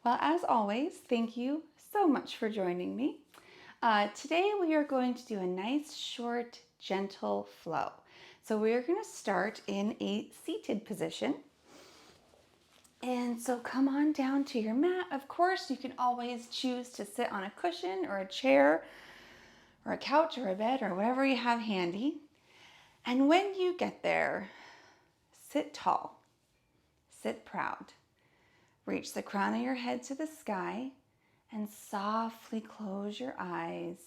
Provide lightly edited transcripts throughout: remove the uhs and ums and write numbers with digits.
Well, as always, thank you so much for joining me. Today we are going to do a nice, short, gentle flow. So we are going to start in a seated position. And so come on down to your mat. Of course, you can always choose to sit on a cushion or a chair or a couch or a bed or whatever you have handy. And when you get there, sit tall, sit proud. Reach the crown of your head to the sky and softly close your eyes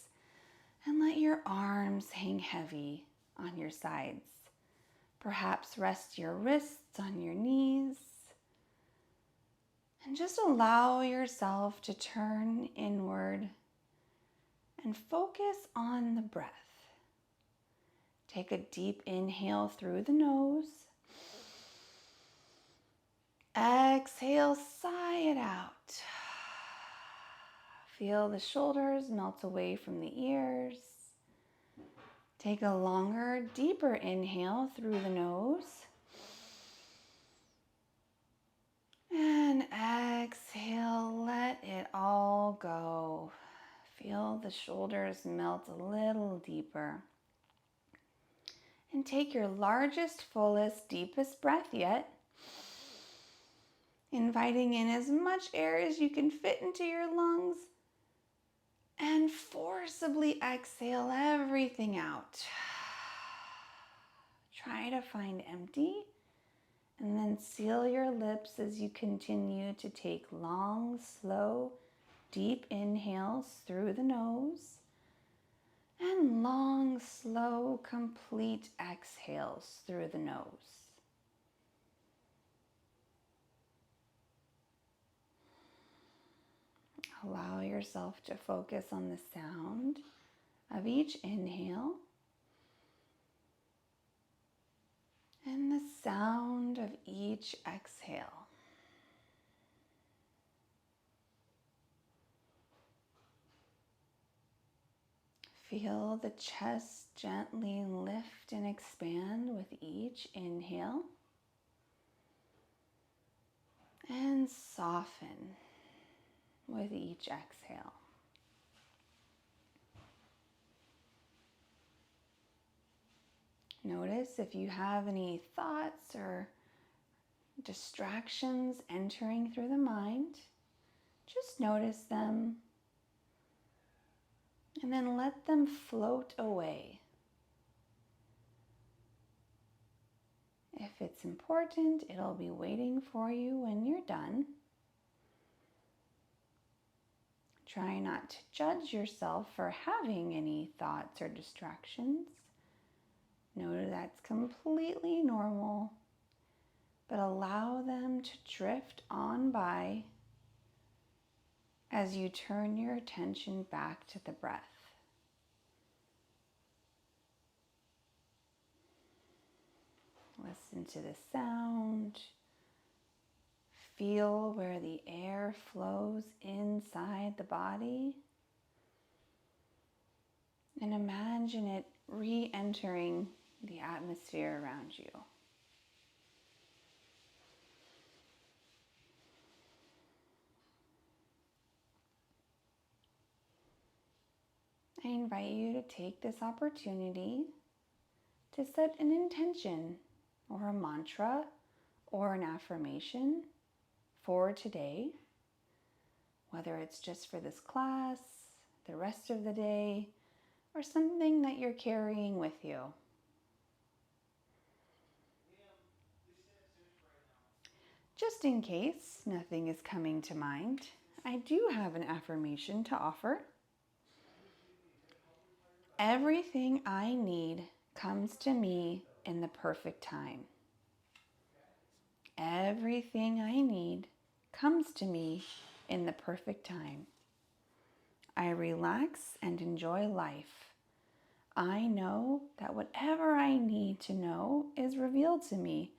and let your arms hang heavy on your sides. Perhaps rest your wrists on your knees and just allow yourself to turn inward and focus on the breath. Take a deep inhale through the nose. Exhale, sigh it out. Feel the shoulders melt away from the ears. Take a longer, deeper inhale through the nose. And exhale, let it all go. Feel the shoulders melt a little deeper. And take your largest, fullest, deepest breath yet. Inviting in as much air as you can fit into your lungs. And forcibly exhale everything out. Try to find empty. And then seal your lips as you continue to take long, slow, deep inhales through the nose and long, slow, complete exhales through the nose. Allow yourself to focus on the sound of each inhale and the sound of each exhale. Feel the chest gently lift and expand with each inhale and soften with each exhale. Notice if you have any thoughts or distractions entering through the mind. Just notice them and then let them float away. If it's important, it'll be waiting for you when you're done. Try not to judge yourself for having any thoughts or distractions. Know that's completely normal, but allow them to drift on by as you turn your attention back to the breath. Listen to the sound. Feel where the air flows inside the body. And imagine it re-entering the atmosphere around you. I invite you to take this opportunity to set an intention or a mantra or an affirmation for today, whether it's just for this class, the rest of the day, or something that you're carrying with you. Just in case nothing is coming to mind, I do have an affirmation to offer. Everything I need comes to me in the perfect time. Everything I need comes to me in the perfect time. I relax and enjoy life. I know that whatever I need to know is revealed to me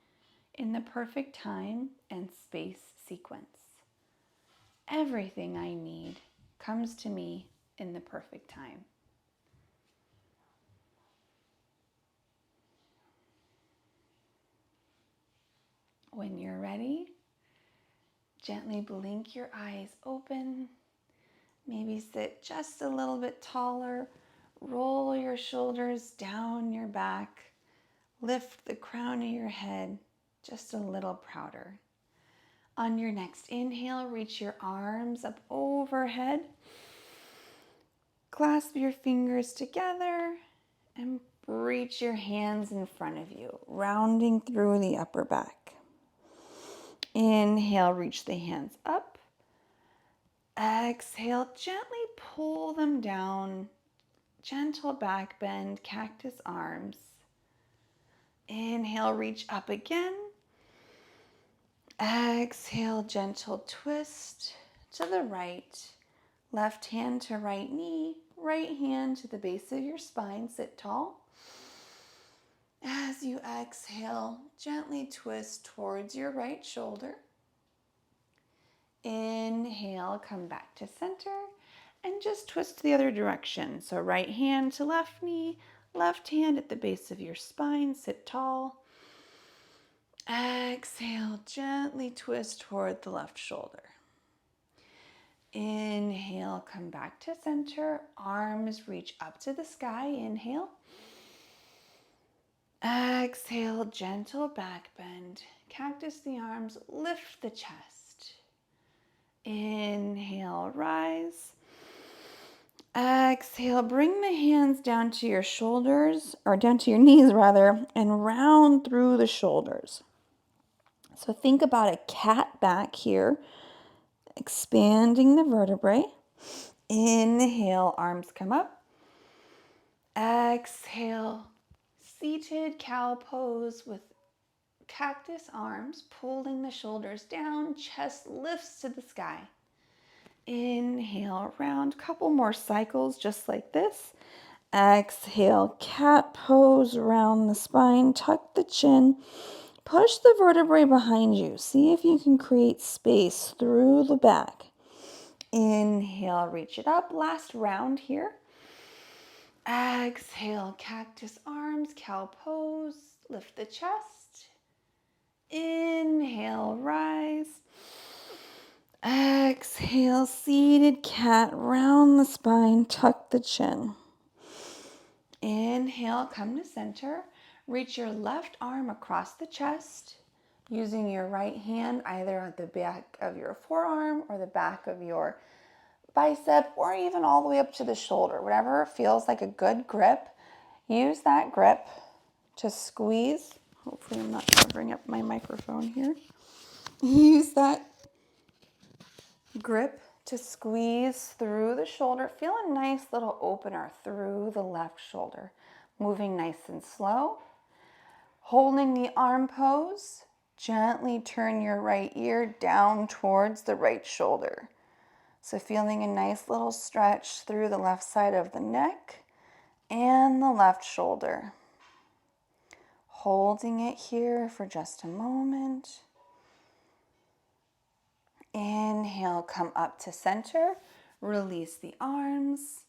in the perfect time and space sequence. Everything I need comes to me in the perfect time. When you're ready, Gently blink your eyes open. Maybe sit just a little bit taller. Roll your shoulders down your back. Lift the crown of your head just a little prouder. On your next inhale, reach your arms up overhead. Clasp your fingers together and reach your hands in front of you, rounding through the upper back. Inhale, reach the hands up. Exhale, gently pull them down. Gentle back bend, cactus arms. Inhale, reach up again. Exhale, gentle twist to the right. Left hand to right knee, right hand to the base of your spine. Sit tall. As you exhale, gently twist towards your right shoulder. Inhale, come back to center and just twist the other direction. So right hand to left knee, left hand at the base of your spine. Sit tall. Exhale, gently twist toward the left shoulder. Inhale, come back to center. Arms reach up to the sky. Inhale. Exhale, gentle back bend. Cactus the arms, lift the chest. Inhale, rise. Exhale, bring the hands down to your shoulders, or down to your knees rather, and round through the shoulders. So think about a cat back here, expanding the vertebrae. Inhale, arms come up. Exhale, seated cow pose with cactus arms, pulling the shoulders down, chest lifts to the sky. Inhale, round, couple more cycles just like this. Exhale, cat pose, round the spine, tuck the chin, push the vertebrae behind you. See if you can create space through the back. Inhale, reach it up. Last round here. Exhale, cactus arms, cow pose, lift the chest. Inhale, rise. Exhale, seated cat, round the spine, tuck the chin. Inhale, come to center. Reach your left arm across the chest, using your right hand either at the back of your forearm or the back of your bicep, or even all the way up to the shoulder. Whatever feels like a good grip, use that grip to squeeze. Hopefully I'm not covering up my microphone here. Use that grip to squeeze through the shoulder. Feel a nice little opener through the left shoulder. Moving nice and slow. Holding the arm pose, gently turn your right ear down towards the right shoulder. So feeling a nice little stretch through the left side of the neck and the left shoulder. Holding it here for just a moment. Inhale, come up to center, release the arms,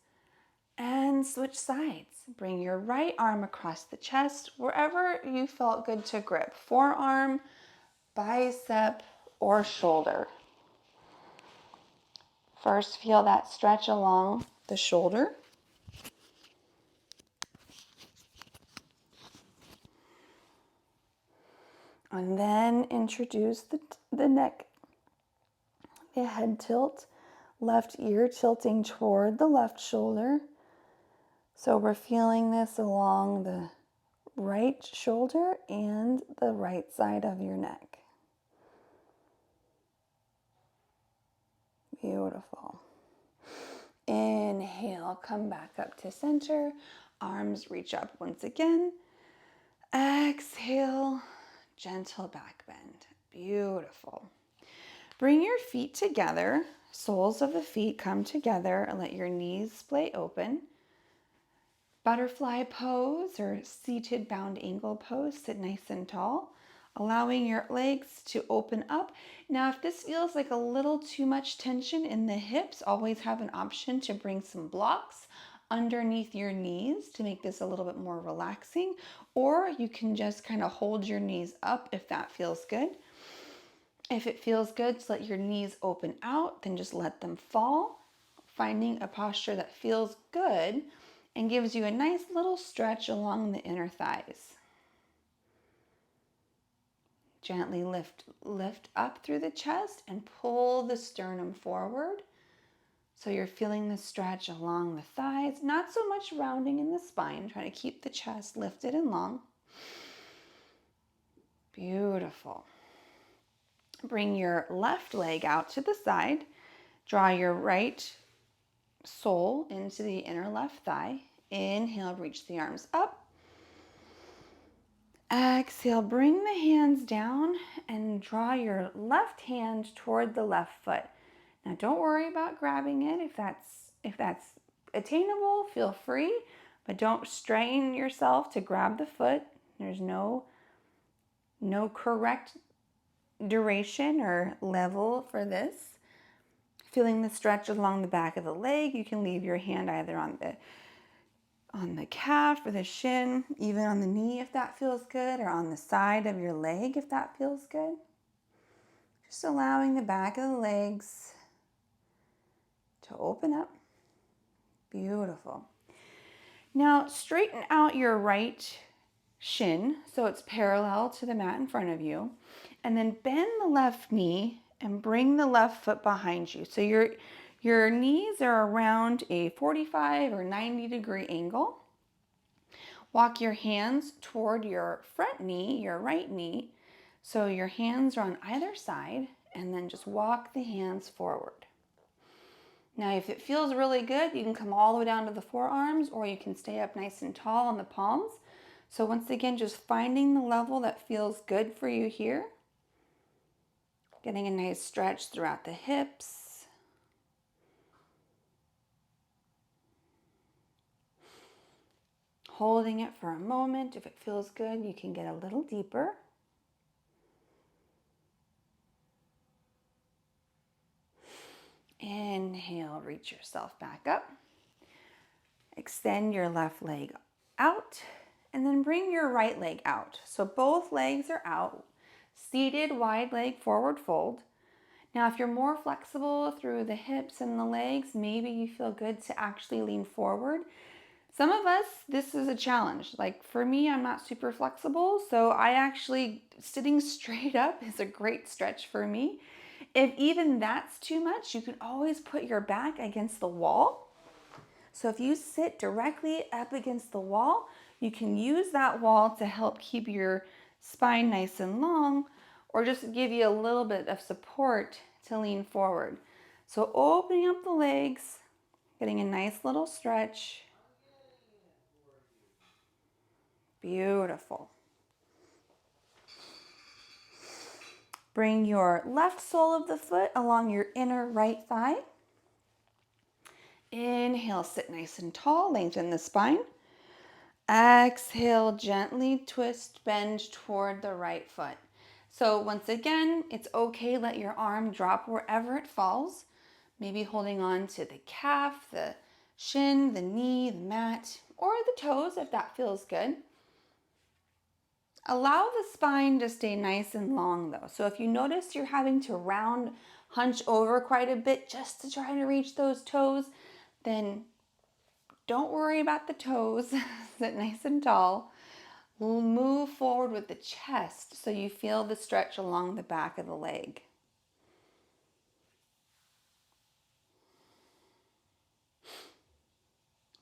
and switch sides. Bring your right arm across the chest, wherever you felt good to grip. Forearm, bicep, or shoulder. First, feel that stretch along the shoulder. And then introduce the neck, the head tilt, left ear tilting toward the left shoulder. So we're feeling this along the right shoulder and the right side of your neck. Beautiful. Inhale, come back up to center. Arms reach up once again. Exhale, gentle back bend. Beautiful. Bring your feet together. Soles of the feet come together and let your knees splay open. Butterfly pose or seated bound angle pose. Sit nice and tall, allowing your legs to open up. Now, if this feels like a little too much tension in the hips, always have an option to bring some blocks underneath your knees to make this a little bit more relaxing, or you can just kind of hold your knees up if that feels good. If it feels good to let your knees open out, then just let them fall, finding a posture that feels good and gives you a nice little stretch along the inner thighs. Gently lift up through the chest and pull the sternum forward. So you're feeling the stretch along the thighs, not so much rounding in the spine, trying to keep the chest lifted and long. Beautiful. Bring your left leg out to the side. Draw your right sole into the inner left thigh. Inhale, reach the arms up. Exhale, bring the hands down and draw your left hand toward the left foot. Now don't worry about grabbing it. If that's attainable, feel free, but don't strain yourself to grab the foot. There's no correct duration or level for this. Feeling the stretch along the back of the leg, you can leave your hand either on the calf or the shin, even on the knee if that feels good, or on the side of your leg if that feels good. Just allowing the back of the legs to open up. Beautiful. Now straighten out your right shin so it's parallel to the mat in front of you, and then bend the left knee and bring the left foot behind you. So your knees are around a 45 or 90 degree angle. Walk your hands toward your front knee, your right knee, so your hands are on either side, and then just walk the hands forward. Now, if it feels really good, you can come all the way down to the forearms, or you can stay up nice and tall on the palms. So once again, just finding the level that feels good for you here. Getting a nice stretch throughout the hips. Holding it for a moment. If it feels good, you can get a little deeper. Inhale, reach yourself back up. Extend your left leg out, and then bring your right leg out. So both legs are out. Seated, wide leg forward fold. Now, if you're more flexible through the hips and the legs, maybe you feel good to actually lean forward. Some of us, this is a challenge. Like for me, I'm not super flexible, so sitting straight up is a great stretch for me. If even that's too much, you can always put your back against the wall. So if you sit directly up against the wall, you can use that wall to help keep your spine nice and long, or just give you a little bit of support to lean forward. So opening up the legs, getting a nice little stretch. Beautiful. Bring your left sole of the foot along your inner right thigh. Inhale, sit nice and tall, lengthen the spine. Exhale, gently twist, bend toward the right foot. So once again, it's okay, let your arm drop wherever it falls. Maybe holding on to the calf, the shin, the knee, the mat, or the toes if that feels good. Allow the spine to stay nice and long though. So if you notice you're having to hunch over quite a bit just to try to reach those toes, then don't worry about the toes. Sit nice and tall. We'll move forward with the chest so you feel the stretch along the back of the leg.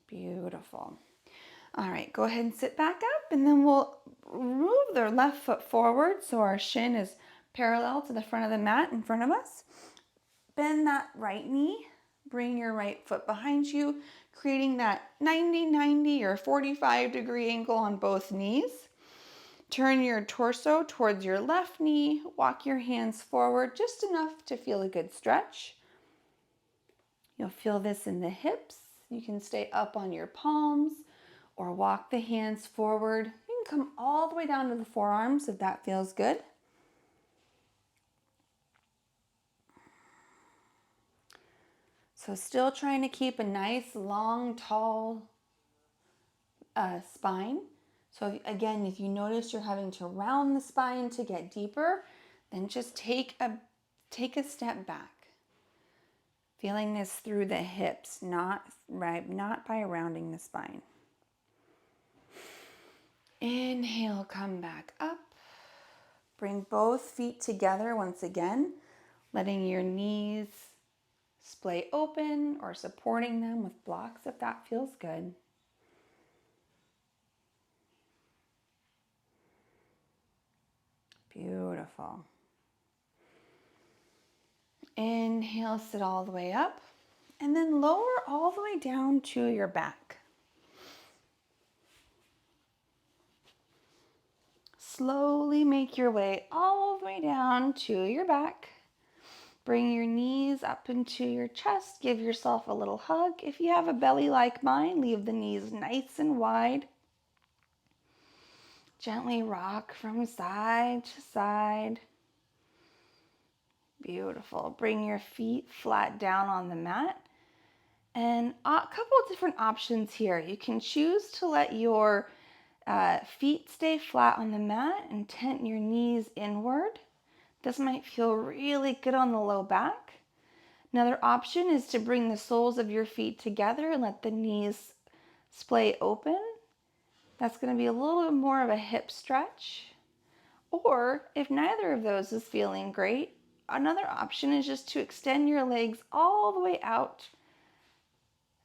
Beautiful. All right, go ahead and sit back up, and then we'll move the left foot forward so our shin is parallel to the front of the mat in front of us. Bend that right knee, bring your right foot behind you, creating that 90 or 45 degree angle on both knees. Turn your torso towards your left knee, walk your hands forward just enough to feel a good stretch. You'll feel this in the hips. You can stay up on your palms or walk the hands forward. You can come all the way down to the forearms if that feels good. So still trying to keep a nice, long, tall spine. So again, if you notice you're having to round the spine to get deeper, Then just take a step back. Feeling this through the hips, not by rounding the spine. Inhale, come back up. Bring both feet together once again, letting your knees splay open or supporting them with blocks if that feels good. Beautiful. Inhale, sit all the way up, and then lower all the way down to your back. Slowly make your way all the way down to your back. Bring your knees up into your chest. Give yourself a little hug. If you have a belly like mine, leave the knees nice and wide. Gently rock from side to side. Beautiful. Bring your feet flat down on the mat. And a couple of different options here. You can choose to let your feet stay flat on the mat and tent your knees inward. This might feel really good on the low back. Another option is to bring the soles of your feet together and let the knees splay open. That's going to be a little bit more of a hip stretch. Or if neither of those is feeling great, another option is just to extend your legs all the way out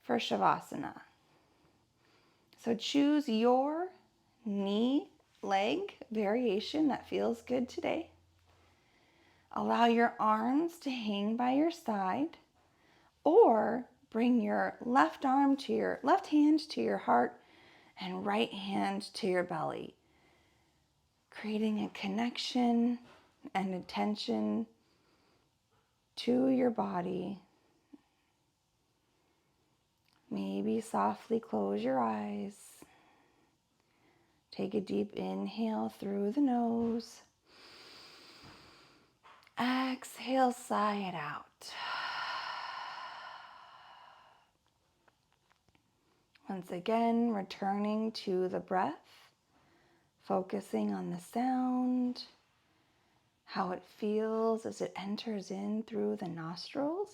for Shavasana. So choose your knee leg variation that feels good today. Allow your arms to hang by your side, or bring your left hand to your heart and right hand to your belly, creating a connection and attention to your body. Maybe softly close your eyes. Take a deep inhale through the nose. Exhale, sigh it out. Once again, returning to the breath, focusing on the sound, how it feels as it enters in through the nostrils,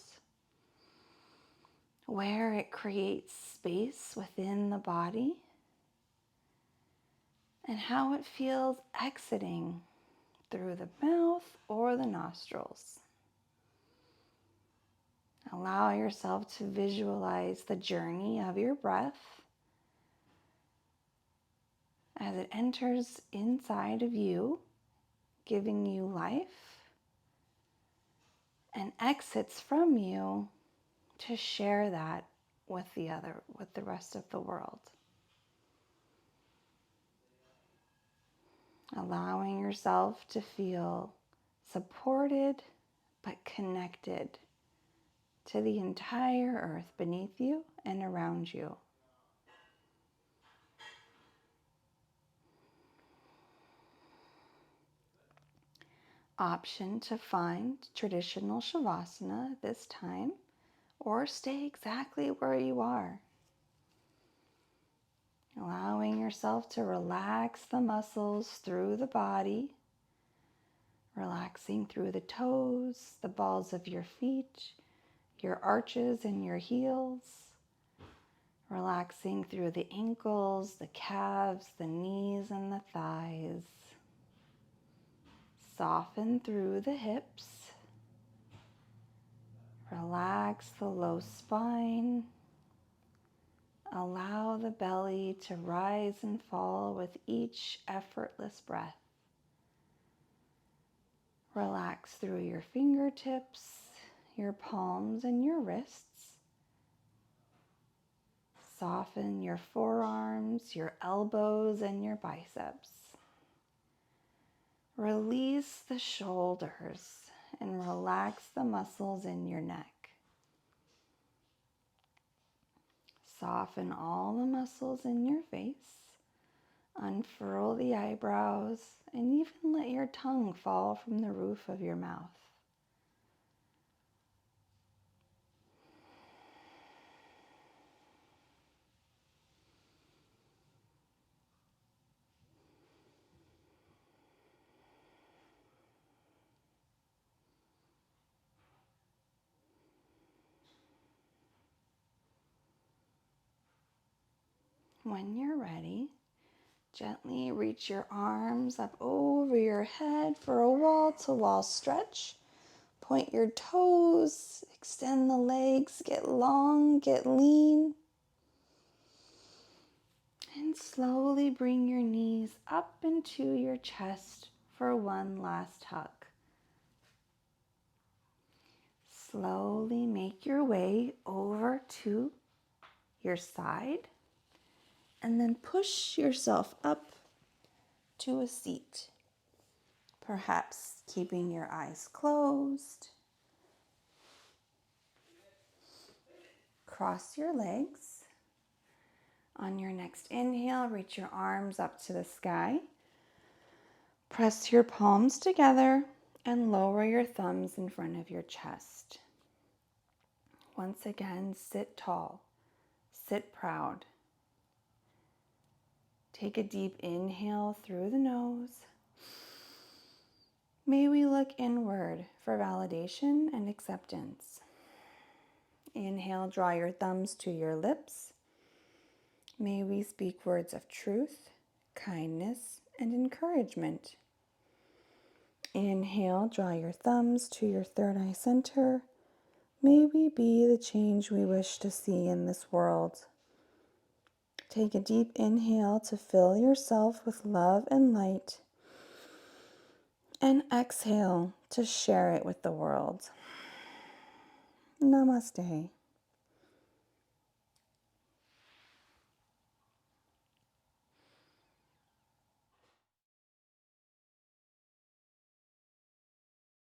where it creates space within the body, and how it feels exiting through the mouth or the nostrils. Allow yourself to visualize the journey of your breath as it enters inside of you, giving you life, and exits from you to share that with the rest of the world. Allowing yourself to feel supported but connected to the entire earth beneath you and around you. Option to find traditional Shavasana this time, or stay exactly where you are. Allowing yourself to relax the muscles through the body, relaxing through the toes, the balls of your feet, your arches and your heels, relaxing through the ankles, the calves, the knees, and the thighs. Soften through the hips. Relax the low spine. Allow the belly to rise and fall with each effortless breath. Relax through your fingertips, your palms, and your wrists. Soften your forearms, your elbows, and your biceps. Release the shoulders and relax the muscles in your neck. Soften all the muscles in your face. Unfurl the eyebrows and even let your tongue fall from the roof of your mouth. When you're ready, gently reach your arms up over your head for a wall-to-wall stretch. Point your toes, extend the legs, get long, get lean. And slowly bring your knees up into your chest for one last hug. Slowly make your way over to your side and then push yourself up to a seat. Perhaps keeping your eyes closed. Cross your legs. On your next inhale, reach your arms up to the sky. Press your palms together and lower your thumbs in front of your chest. Once again, sit tall, sit proud. Take a deep inhale through the nose. May we look inward for validation and acceptance. Inhale, draw your thumbs to your lips. May we speak words of truth, kindness, and encouragement. Inhale, draw your thumbs to your third eye center. May we be the change we wish to see in this world. Take a deep inhale to fill yourself with love and light. And exhale to share it with the world. Namaste.